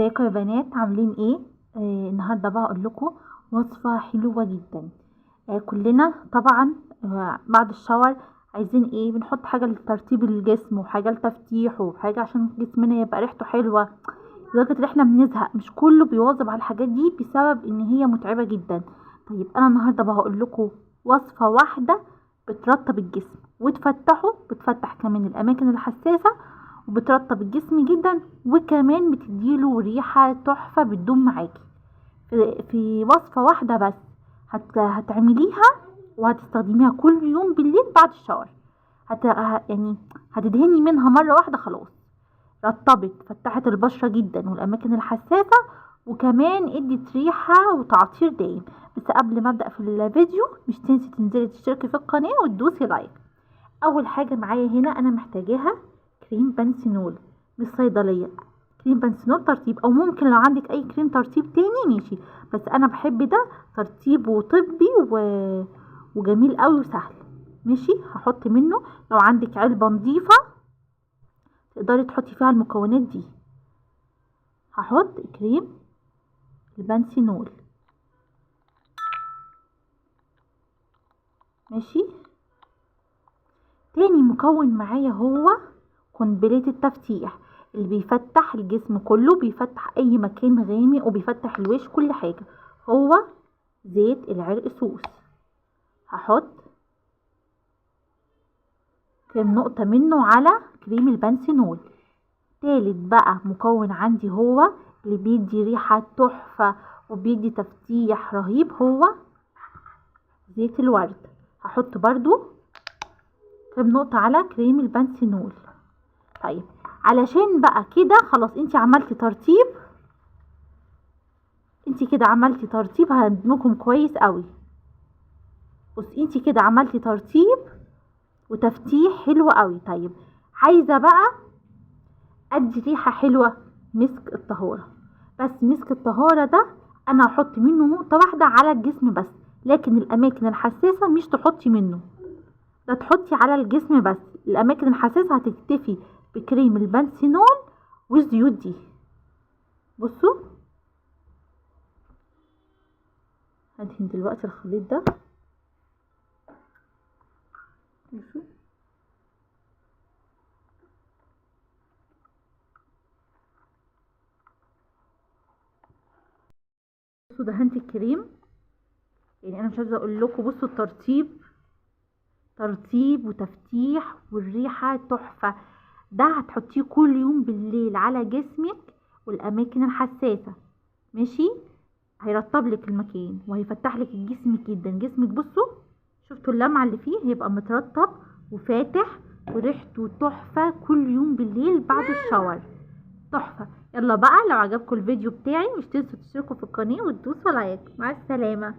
ازيكم يا بنات عاملين ايه؟ النهارده بقى اقول لكم وصفه حلوه جدا. كلنا طبعا بعد الشاور عايزين ايه؟ بنحط حاجه لترطيب الجسم وحاجه لتفتيحه وحاجه عشان جسمنا يبقى ريحته حلوه، لدرجه ان احنا بنزهق. مش كله بيواظب على الحاجات دي بسبب ان هي متعبه جدا. طيب انا النهارده بقى هقول لكم وصفه واحده بترطب الجسم وتفتحه، بتفتح كمان الاماكن الحساسه وبترطب الجسم جدا، وكمان بتديله ريحة تحفة بتدوم معاكي في وصفة واحدة بس. هتعمليها وهتستخدميها كل يوم بالليل بعد الشاور. يعني هتدهني منها مرة واحدة خلاص. رطبت، فتحت البشرة جدا والأماكن الحساسة، وكمان ادت ريحة وتعطير دايم. بس قبل ما ابدأ في الفيديو مش تنسي تنزلي تشتركي في القناة وتدوسي لايك. اول حاجة معايا هنا انا محتاجاها كريم بانسينول من الصيدلية. كريم بانسينول ترطيب، او ممكن لو عندك اي كريم ترطيب تاني ماشي، بس انا بحب ده ترطيبه طبي وجميل قوي وسهل. ماشي، هحط منه. لو عندك علبة نظيفة تقدري تحطي فيها المكونات دي. هحط كريم البانسينول. ماشي، تاني مكون معايا هو قنبلة التفتيح اللي بيفتح الجسم كله، بيفتح اي مكان غامق وبيفتح الوش كل حاجة. هو زيت العرق سوس. هحط كام نقطة منه على كريم البانسينول. تالت بقى مكون عندي هو اللي بيدي ريحة تحفة وبيدي تفتيح رهيب، هو زيت الورد. هحط برضو كام نقطة على كريم البانسينول. طيب علشان بقى كده خلاص انتي عملتي ترطيب، انتي كده عملتي ترطيب هدمجهم كويس قوي. بص انتي كده عملتي ترطيب وتفتيح حلو قوي. طيب عايزة بقى ادي ريحة حلوة، مسك الطهارة. بس مسك الطهارة ده انا هحط منه نقطة واحدة على الجسم بس، لكن الاماكن الحساسة مش تحطي منه، ده تحطي على الجسم بس. الاماكن الحساسة هتكتفي بكريم البانسينول والزيوت دي. بصوا هدهن دلوقتي الخليط ده. بصوا بصوا دهنت الكريم. يعني انا مش عايزه اقول لكم، بصوا الترطيب، ترطيب وتفتيح والريحه تحفه. ده هتحطيه كل يوم بالليل على جسمك والاماكن الحساسه. ماشي، هيرطب لك المكان وهيفتح لك الجسم جدا. جسمك بصوا، شفتوا اللمعه اللي فيه؟ هيبقى مترطب وفاتح وريحته تحفه كل يوم بالليل بعد الشاور. تحفه. يلا بقى، لو عجبكم الفيديو بتاعي مش تنسوا تشتركوا في القناه وتدوسوا لايك. مع السلامه.